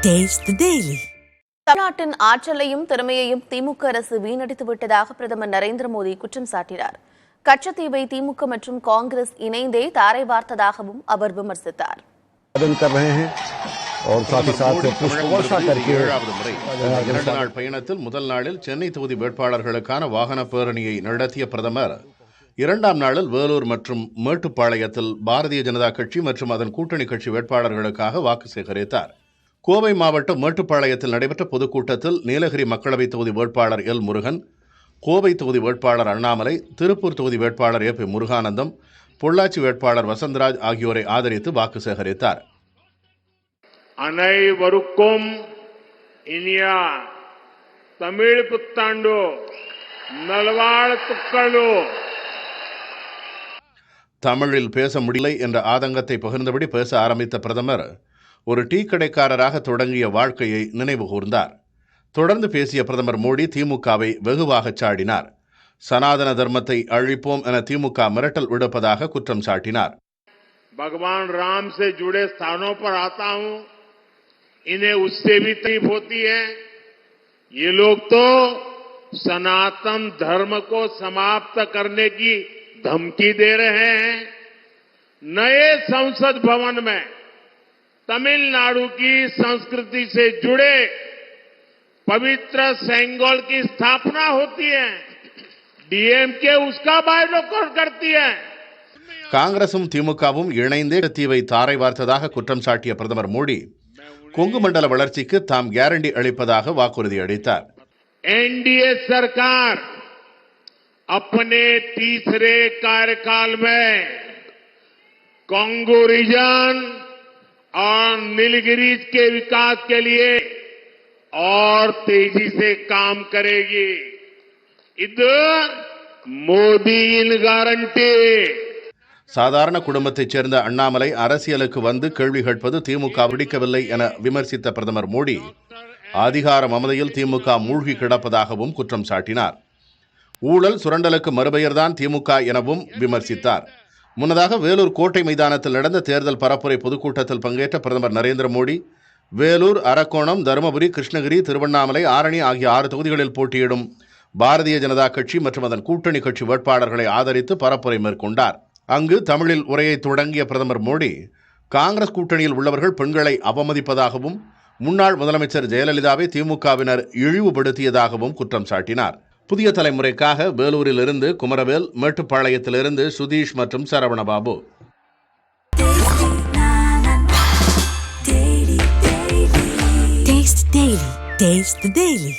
Taste the Daily. தமிழ்நாட்டின் ஆற்றலையும் திறமையையும் திமுக அரசு வீணடித்து விட்டதாக பிரதமர் நரேந்திர மோடி குற்றம் சாட்டினார். கச்சத்தீவை திமுக மற்றும் காங்கிரஸ் இணைந்தே தாரை வார்த்ததாகவும் அவர் விமர்சித்தார். இரண்டு நாள் பயணத்தில் முதல் நாளில் சென்னை தொகுதி வேட்பாளர்களுக்கான வாகன பேரணியை நடத்திய பிரதமர் இரண்டாம் நாளில் வேலூர் மற்றும் மேட்டுப்பாளையத்தில் பாரதிய ஜனதா கட்சி மற்றும் அதன் கூட்டணி கட்சி வேட்பாளர்களுக்காக வாக்கு சேகரித்தார். கோவை மாவட்டம் மேட்டுப்பாளையத்தில் நடைபெற்ற பொதுக்கூட்டத்தில் நீலகிரி மக்களவைத் தொகுதி வேட்பாளர் எல் முருகன், கோவை தொகுதி வேட்பாளர் அண்ணாமலை, திருப்பூர் தொகுதி வேட்பாளர் ஏ பி முருகானந்தம், பொள்ளாச்சி வேட்பாளர் வசந்தராஜ் ஆகியோரை ஆதரித்து வாக்கு சேகரித்தார். அனைவருக்கும் இனிய தமிழ் புத்தாண்டு நல்வாழ்த்துக்களோ. தமிழில் பேச முடியலை என்ற ஆதங்கத்தை பகிர்ந்தபடி பேச ஆரம்பித்த பிரதமர் ஒரு டீ கடைக்காரராக தொடங்கிய வாழ்க்கையை நினைவு கூர்ந்தார். தொடர்ந்து பேசிய பிரதமர் மோடி திமுகவை வெகுவாக சாடினார். சனாதன தர்மத்தை அழிப்போம் என திமுக மிரட்டல் விடுப்பதாக குற்றம் சாட்டினார். भगवान राम से जुड़े स्थानों पर आता हूं, इन्हें उससे भी तकलीफ होती है. ये लोग तो सनातन धर्म को समाप्त करने की धमकी दे रहे हैं. नए संसद भवन में तमिलनाडु की संस्कृति से जुड़े पवित्र सेंगोल की स्थापना होती है. डीएमके उसका बायकॉट करती है. காங்கிரசும் திமுகவும் இணைந்தே தீவை தாரை வார்த்ததாக குற்றம் சாட்டிய பிரதமர் மோடி கொங்கு மண்டல வளர்ச்சிக்கு தாம் கேரண்டி அளிப்பதாக வாக்குறுதி அளித்தார். एनडीए सरकार अपने तीसरे कार्यकाल में कांगो रीजन और नीलगिरीज के विकास के लिए और तेजी से काम करेगी. इधर मोदी इन गारंटी. சாதாரண குடும்பத்தைச் சேர்ந்த அண்ணாமலை அரசியலுக்கு வந்து கேள்வி கேட்பது திமுக பிடிக்கவில்லை என விமர்சித்த பிரதமர் மோடி அதிகார மமதையில் திமுக மூழ்கி கிடப்பதாகவும் குற்றம் சாட்டினார். ஊழல் சுரண்டலுக்கு மறுபெயர்தான் திமுக எனவும் விமர்சித்தார். முன்னதாக வேலூர் கோட்டை மைதானத்தில் நடந்த தேர்தல் பரப்புரை பொதுக்கூட்டத்தில் பங்கேற்ற பிரதமர் நரேந்திர மோடி வேலூர், அரக்கோணம், தருமபுரி, கிருஷ்ணகிரி, திருவண்ணாமலை, ஆரணி ஆகிய 6 தொகுதிகளில் போட்டியிடும் பாரதிய ஜனதா கட்சி மற்றும் அதன் கூட்டணி கட்சி வேட்பாளர்களை ஆதரித்து பரப்புரை மேற்கொண்டார். அங்கு தமிழில் உரையை தொடங்கிய பிரதமர் மோடி காங்கிரஸ் கூட்டணியில் உள்ளவர்கள் பெண்களை அவமதிப்பதாகவும் முன்னாள் முதலமைச்சர் ஜெயலலிதாவை திமுகவினர் இழிவுபடுத்தியதாகவும் குற்றம் சாட்டினார். புதிய தலைமுறைக்காக வேலூரில் இருந்து குமரவேல், மேட்டுப்பாளையத்திலிருந்து சுதீஷ் மற்றும் சரவணபாபு. Taste the Daily.